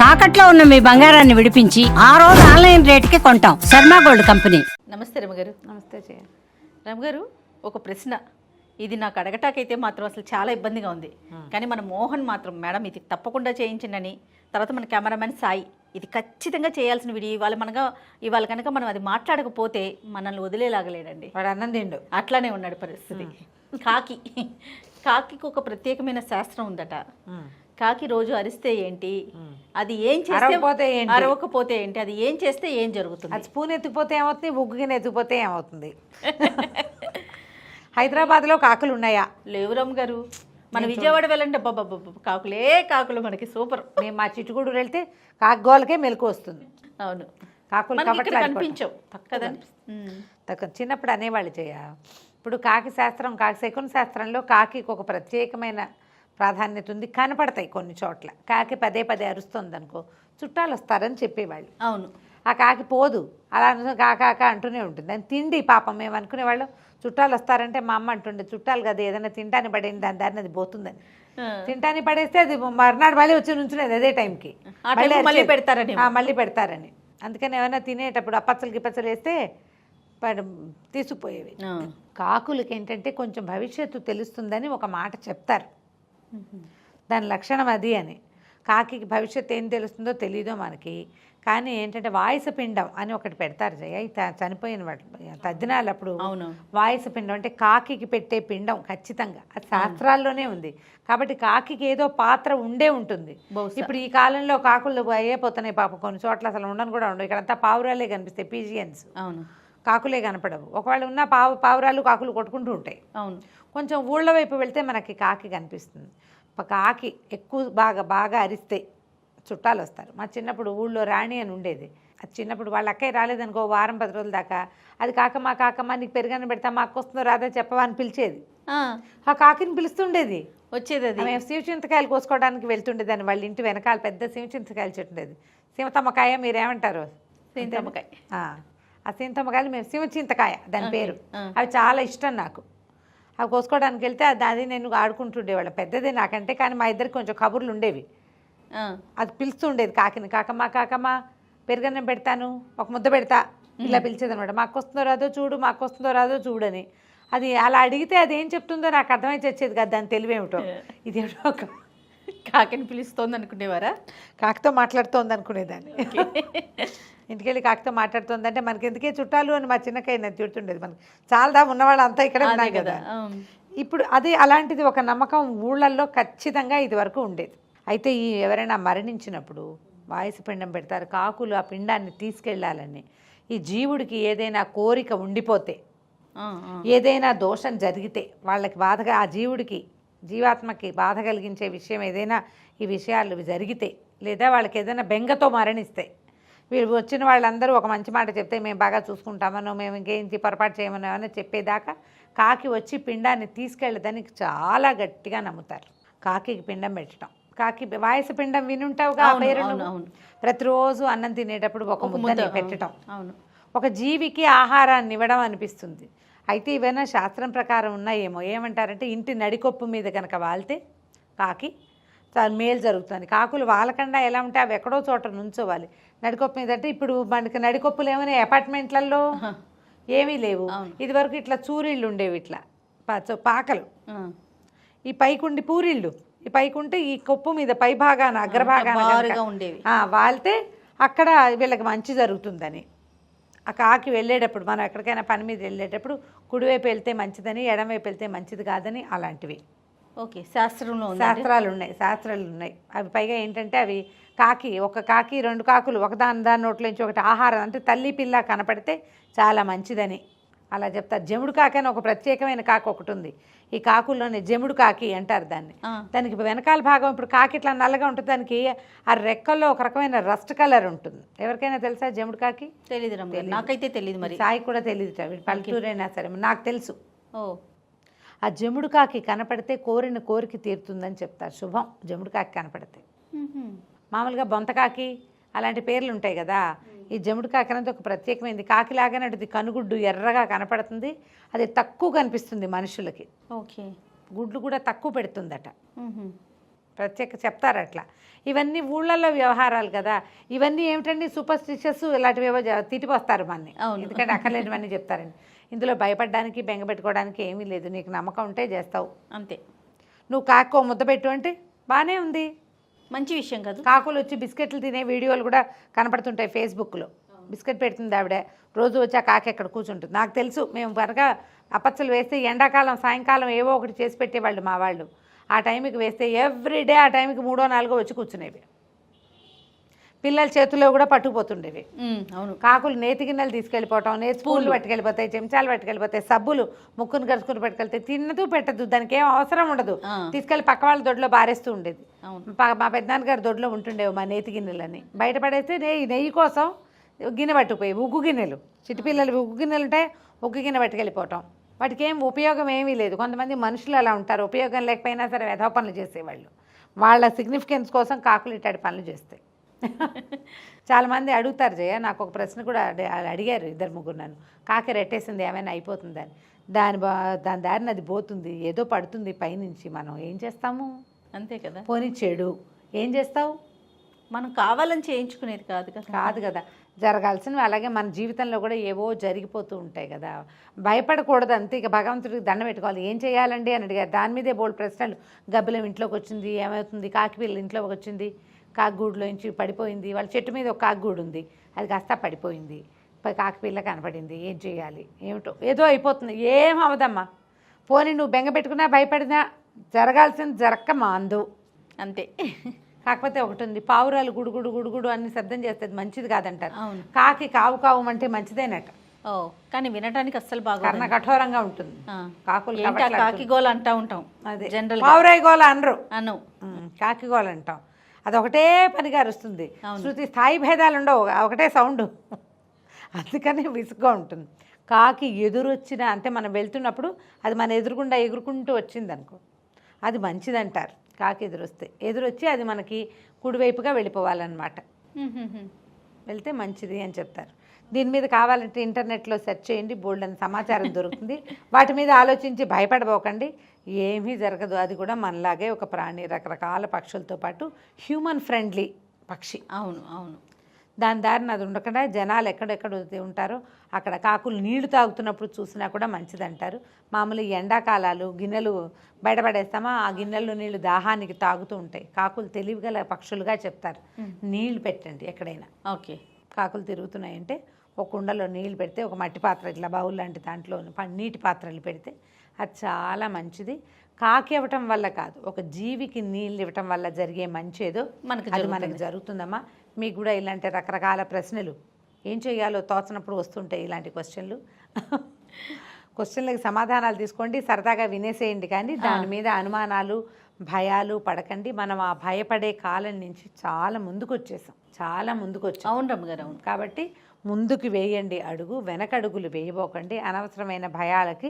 తాకట్లో ఉన్న మీ బంగారాన్ని విడిపించి ఆ రోజు ఆన్లైన్ రేటుకి కొంటాం. Sharma gold company. నమస్తే రమగారు. నమస్తే జయ. రమగారు, ఒక ప్రశ్న. ఇది నాకు అడగటాకైతే మాత్రం అసలు చాలా ఇబ్బందిగా ఉంది. కానీ మన మోహన్ మాత్రం మేడం ఇది తప్పకుండా చేయించండి, తర్వాత మన కెమెరామెన్ సాయి ఇది ఖచ్చితంగా చేయాల్సిన వీడియో ఇవాళ కనుక మనం అది మాట్లాడకపోతే మనల్ని వదిలేలాగలేడండి. వాడు అన్నం తిండు అట్లానే ఉన్నాడు పరిస్థితి. కాకి ఒక ప్రత్యేకమైన శాస్త్రం ఉందట. కాకి రోజు అరిస్తే ఏంటి, అది ఏం చేస్తే అరవకపోతే ఏంటి, అది ఏం చేస్తే ఏం జరుగుతుంది? అది స్పూన్ ఎత్తుకుపోతే ఏమవుతుంది, ఉగ్గుగిన ఎత్తుకుపోతే ఏమవుతుంది? హైదరాబాద్లో కాకులు ఉన్నాయా? లేవు రమ్ గారు. మన విజయవాడ వెళ్ళండి, బాబా కాకులే కాకులు మనకి సూపర్. మేము మా చిట్టుగూడు వెళ్తే కాకుగోలకే మెలకు వస్తుంది. అవును, కాకులు కనిపించవు తక్కువ. చిన్నప్పుడు అనేవాళ్ళు చేయ. ఇప్పుడు కాకి శాస్త్రం, కాకి శకున శాస్త్రంలో కాకి ఒక ప్రత్యేకమైన ప్రాధాన్యత ఉంది. కనపడతాయి కొన్ని చోట్ల. కాకి పదే పదే అరుస్తుంది అనుకో, చుట్టాలు వస్తారని చెప్పేవాళ్ళు. అవును, ఆ కాకి పోదు, అలా కాక అంటూనే ఉంటుంది. దాని తిండి పాపం మేము అనుకునేవాళ్ళం, చుట్టాలు వస్తారంటే మా అమ్మ అంటుండే చుట్టాలు కదా ఏదైనా తింటాన్ని పడేది, దాని అది పోతుందని. తింటాన్ని పడేస్తే అది మర్నాడు మళ్ళీ వచ్చి నుంచునేది అదే టైంకి, మళ్ళీ పెడతారని. అందుకని ఏమైనా తినేటప్పుడు అప్పచ్చలు గిప్పచ్చలు వేస్తే తీసుకుపోయేవి. కాకులకి ఏంటంటే కొంచెం భవిష్యత్తు తెలుస్తుందని ఒక మాట చెప్తారు. దాని లక్షణం అది అని. కాకి భవిష్యత్తు ఏం తెలుస్తుందో తెలీదో మనకి, కానీ ఏంటంటే వాయస పిండం అని ఒకటి పెడతారు జయ. చనిపోయిన వాటి తద్దినాలప్పుడు వాయస పిండం అంటే కాకి పెట్టే పిండం ఖచ్చితంగా అది శాస్త్రాల్లోనే ఉంది. కాబట్టి కాకి ఏదో పాత్ర ఉండే ఉంటుంది. ఇప్పుడు ఈ కాలంలో కాకులు అయిపోతున్నాయి పాపం, కొన్ని చోట్ల అసలు ఉండను కూడా ఉండవు. ఇక్కడంతా పావురాలే కనిపిస్తాయి, పీజియన్స్. అవును, కాకులే కనపడవు. ఒకవేళ ఉన్న పావురాలు కాకులు కొట్టుకుంటూ ఉంటాయి. అవును, కొంచెం ఊళ్ళ వైపు వెళ్తే మనకి కాకి కనిపిస్తుంది. కాకి ఎక్కువ బాగా అరిస్తే చుట్టాలు వస్తారు. మా చిన్నప్పుడు ఊళ్ళో రాణి అని ఉండేది. అది చిన్నప్పుడు వాళ్ళ అక్కయ్య రాలేదనుకో వారం 10 రోజుల దాకా, అది కాకమ్మ నీకు పెరుగన్న పెడతా, మా అక్క వస్తుందో రాదా చెప్పవా అని పిలిచేది. ఆ కాకిని పిలుస్తుండేది, వచ్చేది. అది మేము శివచింతకాయలు కోసుకోవడానికి వెళ్తుండేదాన్ని. వాళ్ళ ఇంటి వెనకాల పెద్ద శివచింతకాయలు చెట్టు ఉండేది. సింతమ్మకాయ మీరేమంటారు? సింతమ్మకాయ. ఆ సింతమ్మకాయలు మేము శివచింతకాయ దాని పేరు. అవి చాలా ఇష్టం నాకు. అవి కోసుకోవడానికి వెళ్తే అది నేను ఆడుకుంటుండేవాళ్ళం. పెద్దదే నాకంటే, కానీ మా ఇద్దరికి కొంచెం కబుర్లు ఉండేవి. అది పిలుస్తుండేది కాకిని, కాకమ్మ పెరుగన్నం పెడతాను, ఒక ముద్ద పెడతా, ఇలా పిలిచేది అనమాట. మాకు వస్తుందో రాదో చూడని. అది అలా అడిగితే అది ఏం చెప్తుందో నాకు అర్థమైతే వచ్చేది కదా దాని తెలివేమిటో. ఇదేమిటో కాకిని పిలుస్తోంది అనుకునేవారా? కాకితో మాట్లాడుతోంది అనుకునేదాన్ని. ఇంటికెళ్ళి కాకితో మాట్లాడుతుందంటే మనకి ఎందుకే చుట్టాలు అని మా చిన్నకయ్య నేను తిడుతుండేది. మనకి చాలా ఉన్నవాళ్ళు అంతా ఇక్కడే ఉన్నాయి కదా. ఇప్పుడు అది అలాంటిది ఒక నమ్మకం ఊళ్ళల్లో ఖచ్చితంగా ఇది వరకు ఉండేది. అయితే ఎవరైనా మరణించినప్పుడు వాయసు పిండం పెడతారు. కాకులు ఆ పిండాన్ని తీసుకెళ్ళాలని. ఈ జీవుడికి ఏదైనా కోరిక ఉండిపోతే, ఏదైనా దోషం జరిగితే, వాళ్ళకి బాధగా ఆ జీవాత్మకి బాధ కలిగించే విషయం ఏదైనా ఈ విషయాలు జరిగితే, లేదా వాళ్ళకి ఏదైనా బెంగతో మరణిస్తే, వీళ్ళు వచ్చిన వాళ్ళందరూ ఒక మంచి మాట చెప్తే మేము బాగా చూసుకుంటామనో, మేము ఇంకేంటి పొరపాటు చేయమనో అని చెప్పేదాకా కాకి వచ్చి పిండాన్ని తీసుకెళ్ళదని చాలా గట్టిగా నమ్ముతారు. కాకి పిండం పెట్టడం, కాకి వాయస పిండం వినుంటావుగా పేరు. ప్రతిరోజు అన్నం తినేటప్పుడు ఒక ముద్దని పెట్టడం, ఒక జీవికి ఆహారాన్ని ఇవ్వడం అనిపిస్తుంది. అయితే ఇవైనా శాస్త్రం ప్రకారం ఉన్నాయేమో. ఏమంటారంటే ఇంటి నడికొప్పు మీద కనుక వాళ్తే కాకి మేలు జరుగుతుంది. కాకులు వాలకుండా ఎలా ఉంటే అవి ఎక్కడో చోట నుంచోవాలి. నడికొప్పు మీద అంటే ఇప్పుడు మనకి నడికొప్పులు ఏమైనా అపార్ట్మెంట్లలో ఏమీ లేవు. ఇదివరకు ఇట్లా చూరిళ్ళు ఉండేవి, ఇట్లా పాకలు, ఈ పైకుండి పూరిళ్ళు, ఈ పైకుంటే ఈ కొప్పు మీద పై భాగాన అగ్రభాగాన ఉండేవి. వాళ్తే అక్కడ వీళ్ళకి మంచి జరుగుతుందని. ఆ కాకి వెళ్ళేటప్పుడు మనం ఎక్కడికైనా పని మీద వెళ్ళేటప్పుడు కుడివైపు వెళ్తే మంచిదని, ఎడమవైపు వెళ్తే మంచిది కాదని, అలాంటివి శాస్త్రాలు ఉన్నాయి. అవి పైగా ఏంటంటే అవి ఒక కాకి 2 కాకులు ఒకదాని నోట్లోంచి ఒకటి ఆహారం అంటే తల్లి పిల్ల కనపడితే చాలా మంచిదని అలా చెప్తారు. జముడు కాకి అని ఒక ప్రత్యేకమైన కాకి ఒకటి ఉంది. ఈ కాకుల్లోనే జముడు కాకి అంటారు దాన్ని. దానికి వెనకాల భాగం ఇప్పుడు కాకి ఇట్లా నల్లగా ఉంటుంది, దానికి ఆ రెక్కల్లో ఒక రకమైన రస్ట్ కలర్ ఉంటుంది. ఎవరికైనా తెలుసా జముడు కాకి? తెలియదు, నాకైతే తెలియదు. మరి సాయి కూడా తెలియదు, పల్లెటూరైనా సరే నాకు తెలుసు. ఆ జముడు కాకి కనపడితే కోరిన కోరిక తీరుతుందని చెప్తారు. శుభం జముడు కాకి కనపడితే. మామూలుగా బొంతకాకి అలాంటి పేర్లు ఉంటాయి కదా. ఈ జముడు కాకి అనేది ఒక ప్రత్యేకమైనది. కాకిలాగానే అది కనుగుడ్డు ఎర్రగా కనపడుతుంది. అది తక్కువ కనిపిస్తుంది మనుషులకి. ఓకే, గుడ్లు కూడా తక్కువ పెడుతుందట. ప్రత్యేక చెప్తారు అట్లా. ఇవన్నీ ఊళ్ళల్లో వ్యవహారాలు కదా, ఇవన్నీ ఏమిటండి సూపర్ స్టిషియస్ ఇలాంటివేవో తిట్టిపోస్తారు మనని, ఎందుకంటే అక్కర్లేనివన్నీ చెప్తారండి. ఇందులో భయపడడానికి బెంగపెట్టుకోవడానికి ఏమీ లేదు. నీకు నమ్మకం ఉంటే చేస్తావు అంతే. నువ్వు కాకో ముద్ద పెట్టు అంటే బాగానే ఉంది, మంచి విషయం కాదు. కాకులు వచ్చి బిస్కెట్లు తినే వీడియోలు కూడా కనపడుతుంటాయి ఫేస్బుక్లో. బిస్కెట్ పెడుతుంది ఆవిడ, రోజు వచ్చి ఆ కాకి ఎక్కడ కూర్చుంటుంది. నాకు తెలుసు, మేము కనుక అపచ్చలు వేస్తే ఎండాకాలం సాయంకాలం ఏవో ఒకటి చేసి పెట్టేవాళ్ళు మా వాళ్ళు. ఆ టైంకి వేస్తే ఎవ్రీడే ఆ టైంకి 3 or 4 వచ్చి కూర్చునేవి. పిల్లల చేతుల్లో కూడా పట్టుకుపోతుండేవి. అవును. కాకులు నేతి గిన్నెలు తీసుకెళ్ళిపోవటం, నేతి స్పూన్లు పట్టుకెళ్ళిపోతాయి, చెంచాలు పట్టుకెళ్ళిపోతాయి, సబ్బులు ముక్కును కరుచుకుని పట్టుకెళ్తాయి. తిన్నదు పెట్టదు, దానికి ఏం అవసరం ఉండదు, తీసుకెళ్ళి పక్క వాళ్ళ దొడ్లో బారేస్తూ ఉండేది. మా పెద్దనాన్నగారి దొడ్లో ఉంటుండేవి మా నేతి గిన్నెలని. బయటపడేస్తే నెయ్యి కోసం గిన్నె పట్టుకుపోయి, ఉగ్గు గిన్నెలు, చిట్టుపిల్లలు ఉగ్గు గిన్నెలు ఉంటాయి, ఉగ్గు గిన్నె పట్టుకెళ్ళిపోవటం. వాటికి ఏం ఉపయోగం ఏమీ లేదు. కొంతమంది మనుషులు అలా ఉంటారు, ఉపయోగం లేకపోయినా సరే వెధవ పనులు చేసేవాళ్ళు. వాళ్ళ సిగ్నిఫికెన్స్ కోసం కాకులు ఇట్లాంటి పనులు చేస్తాయి. చాలామంది అడుగుతారు జయ, నాకు ఒక ప్రశ్న కూడా అడిగారు 2-3 నన్ను, కాకి రెట్టేసింది ఏమైనా అయిపోతుందని. దాని దారిని అది పోతుంది, ఏదో పడుతుంది పైనుంచి, మనం ఏం చేస్తాము? అంతే కదా. పోనీ చెడు ఏం చేస్తావు? మనం కావాలని చేయించుకునేది కాదు కదా. కాదు కదా, జరగాల్సినవి. అలాగే మన జీవితంలో కూడా ఏవో జరిగిపోతూ ఉంటాయి కదా, భయపడకూడదు అంతే. ఇక భగవంతుడికి దండం పెట్టుకోవాలి. ఏం చేయాలండి అని అడిగారు, దాని మీదే బోల్డ్ ప్రశ్నలు. గబ్బిలం ఇంట్లోకి వచ్చింది ఏమవుతుంది, కాకి పిల్ల ఇంట్లోకి వచ్చింది, కాకిగూడులోంచి పడిపోయింది, వాళ్ళ చెట్టు మీద ఒక కాకిగూడు ఉంది, అది కాస్త పడిపోయింది, కాకి పిల్ల కనపడింది, ఏం చేయాలి? ఏమిటో ఏదో అయిపోతుంది, ఏం అవదమ్మా. పోనీ నువ్వు బెంగ పెట్టుకున్నా భయపడినా జరగాల్సింది జరక్క మాందు అంతే. కాకపోతే ఒకటి ఉంది, పావురాలు గుడుగుడు గుడుగుడు అన్ని శబ్దం చేస్తుంది, మంచిది కాదంటారు. కాకి కావు కావు అంటే మంచిదేనట. ఓ కానీ వినటానికి అస్సలు బాగా కర్ణ కఠోరంగా ఉంటుంది. కాకులు కాకి గోల అంటా ఉంటాం, అదే జనరల్ పావురాయి గోల అనరు, అను కాకి గోల అంటాం. అదొకటే పనిగా అరుస్తుంది, శృతి స్థాయి భేదాలు ఉండవు, ఒకటే సౌండ్, అందుకని విసుగ్గా ఉంటుంది. కాకి ఎదురొచ్చిన అంటే మనం వెళ్తున్నప్పుడు అది మన ఎదురుగుండా ఎగురుకుంటూ వచ్చింది అనుకో, అది మంచిదంటారు. కాకి ఎదురొచ్చి అది మనకి కుడివైపుగా వెళ్ళిపోవాలన్నమాట, వెళ్తే మంచిది అని చెప్తారు. దీని మీద కావాలంటే ఇంటర్నెట్లో సెర్చ్ చేయండి, బోల్డ్ అని సమాచారం దొరుకుతుంది. వాటి మీద ఆలోచించి భయపడబోకండి, ఏమీ జరగదు. అది కూడా మనలాగే ఒక ప్రాణి, రకరకాల పక్షులతో పాటు హ్యూమన్ ఫ్రెండ్లీ పక్షి. అవును అవును. దాని దారిని అది ఉండకుండా జనాలు ఎక్కడెక్కడ ఉంటారో అక్కడ కాకులు నీళ్లు తాగుతున్నప్పుడు చూసినా కూడా మంచిదంటారు. మామూలు ఎండాకాలాలు గిన్నెలు బయటపడేస్తామా, ఆ గిన్నెల్లో నీళ్లు దాహానికి తాగుతూ ఉంటాయి. కాకులు తెలివిగల పక్షులుగా చెప్తారు, నీళ్లు పెట్టండి ఎక్కడైనా. ఓకే, కాకులు తిరుగుతున్నాయంటే ఒక కుండలో నీళ్ళు పెడితే, ఒక మట్టి పాత్ర ఇట్లా బౌల్ లాంటి దాంట్లో నీటి పాత్రలు పెడితే అది చాలా మంచిది. కాకి ఇవ్వటం వల్ల కాదు, ఒక జీవికి నీళ్ళు ఇవ్వటం వల్ల జరిగే మంచి ఏదో అది మనకి జరుగుతుందమ్మా. మీకు కూడా ఇలాంటి రకరకాల ప్రశ్నలు ఏం చేయాలో తోచనప్పుడు వస్తుంటాయి ఇలాంటి క్వశ్చన్లకి సమాధానాలు తీసుకోండి, సరదాగా వినేసేయండి, కానీ దాని మీద అనుమానాలు భయాలు పడకండి. మనం ఆ భయపడే కాలం నుంచి చాలా ముందుకు వచ్చేసాం. అవును రమ్మగారు, అవును. కాబట్టి ముందుకు వేయండి అడుగు, వెనకడుగులు వేయబోకండి, అనవసరమైన భయాలకి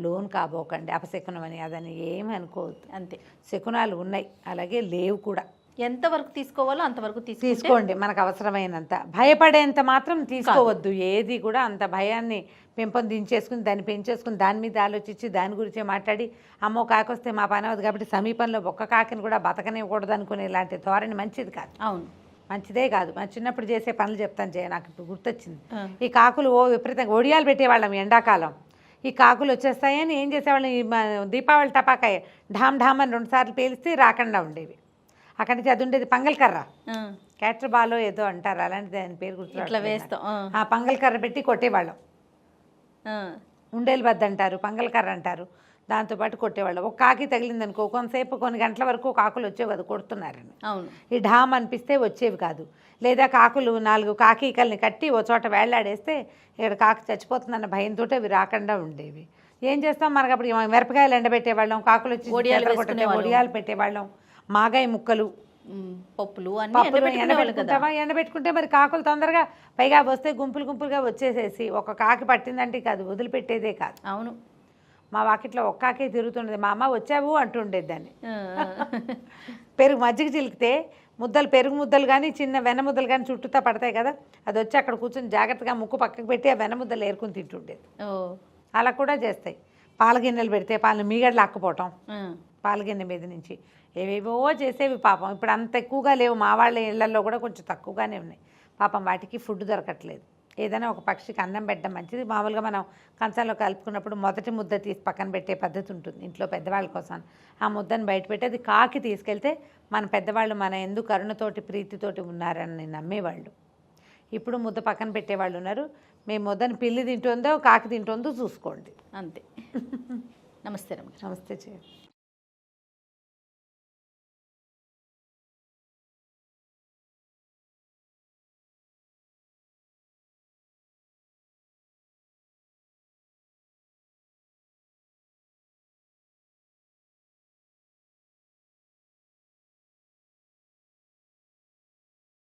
లోన్ కాబోకండి. అపశకునం అని అదని ఏమి అనుకోవద్దు, అంతే. శకునాలు ఉన్నాయి, అలాగే లేవు కూడా. ఎంతవరకు తీసుకోవాలో అంతవరకు తీసుకోండి, మనకు అవసరమైనంత. భయపడేంత మాత్రం తీసుకోవద్దు ఏది కూడా. అంత భయాన్ని పెంపొందించేసుకుని దాన్ని పెంచేసుకుని దాని మీద ఆలోచించి దాని గురించే మాట్లాడి అమ్మో కాకి వస్తే మా పని అవుతుంది కాబట్టి సమీపంలో ఒక్క కాకిని కూడా బతకనివ్వకూడదు అనుకునే ఇలాంటి ధోరణి మంచిది కాదు. అవును, మంచిదే కాదు. మా చిన్నప్పుడు చేసే పనులు చెప్తాను జయ, నాకు ఇప్పుడు గుర్తొచ్చింది. ఈ కాకులు విపరీతంగా ఒడియాలు పెట్టేవాళ్ళం ఎండాకాలం. ఈ కాకులు వచ్చేస్తాయని ఏం చేసేవాళ్ళం, ఈ దీపావళి టపాకాయ ఢామ్ ఢామ్ అని 2 సార్లు పేలిస్తే రాకుండా ఉండేవి. అక్కడి నుంచి అది ఉండేది పంగల్కర్ర, క్యాటర్ బాలో ఏదో అంటారు, అలాంటిది దాని పేరు గుర్తు. ఆ పంగల్కర్ర పెట్టి కొట్టేవాళ్ళం, ఉండేలు బద్ద అంటారు, పంగల్కర్ర అంటారు, దాంతోపాటు కొట్టేవాళ్ళం. ఒక కాకి తగిలిందనుకో కొంతసేపు కొన్ని గంటల వరకు కాకులు వచ్చేవి కాదు, కొడుతున్నారని. ఈ ఢామ్ అనిపిస్తే వచ్చేవి కాదు. లేదా కాకులు 4 కాకీకల్ని కట్టి ఓ చోట వేళ్లాడేస్తే ఇక్కడ కాకి చచ్చిపోతుందన్న భయంతో అవి రాకుండా ఉండేవి. ఏం చేస్తాం, మనకు అప్పుడు మిరపకాయలు ఎండబెట్టేవాళ్ళం, కాకులు వచ్చి ఒడియాలు పెట్టేవాళ్ళం, మాగాయ ముక్కలు, పప్పులు ఎండబెట్టుకుంటే మరి కాకులు తొందరగా పైగా వస్తే గుంపులుగా వచ్చేసేసి ఒక కాకి పట్టిందంటే కాదు వదిలిపెట్టేదే కాదు. అవును, మా వాకిట్లో ఒక్క కాకే తిరుగుతుండేది, మా అమ్మ వచ్చావు అంటుండేది దాన్ని. మజ్జిగ చిలికితే పెరుగు ముద్దలు కానీ చిన్న వెన్న ముద్దలు కానీ చుట్టూతా పడతాయి కదా, అది వచ్చి అక్కడ కూర్చొని జాగ్రత్తగా ముక్కు పక్కకు పెట్టి ఆ వెన్న ముద్దలు ఏరుకుని తింటుండేది. అలా కూడా చేస్తాయి. పాల గిన్నెలు పెడితే పాలను మీగడలు అక్కపోవటం, పాల గిన్నె మీద నుంచి ఏవేవో చేసేవి పాపం. ఇప్పుడు అంత ఎక్కువగా లేవు, మా వాళ్ళ ఇళ్లలో కూడా కొంచెం తక్కువగానే ఉన్నాయి పాపం. వాటికి ఫుడ్ దొరకట్లేదు. ఏదైనా ఒక పక్షికి అన్నం పెట్టడం మంచిది. మామూలుగా మనం కంచంలో కలుపుకున్నప్పుడు మొదటి ముద్ద తీసి పక్కన పెట్టే పద్ధతి ఉంటుంది ఇంట్లో పెద్దవాళ్ళ కోసం. ఆ ముద్దను బయట పెట్టి అది కాకి తీసుకెళ్తే మన పెద్దవాళ్ళు మన ఎందుకు కరుణతోటి ప్రీతితోటి ఉన్నారని నమ్మేవాళ్ళు. ఇప్పుడు ముద్ద పక్కన పెట్టేవాళ్ళు ఉన్నారు. మేము ముద్దను పిల్లి తింటుందో కాకి తింటుందో చూసుకోండి. అంతే. నమస్తే రమ్య. నమస్తే చేయండి.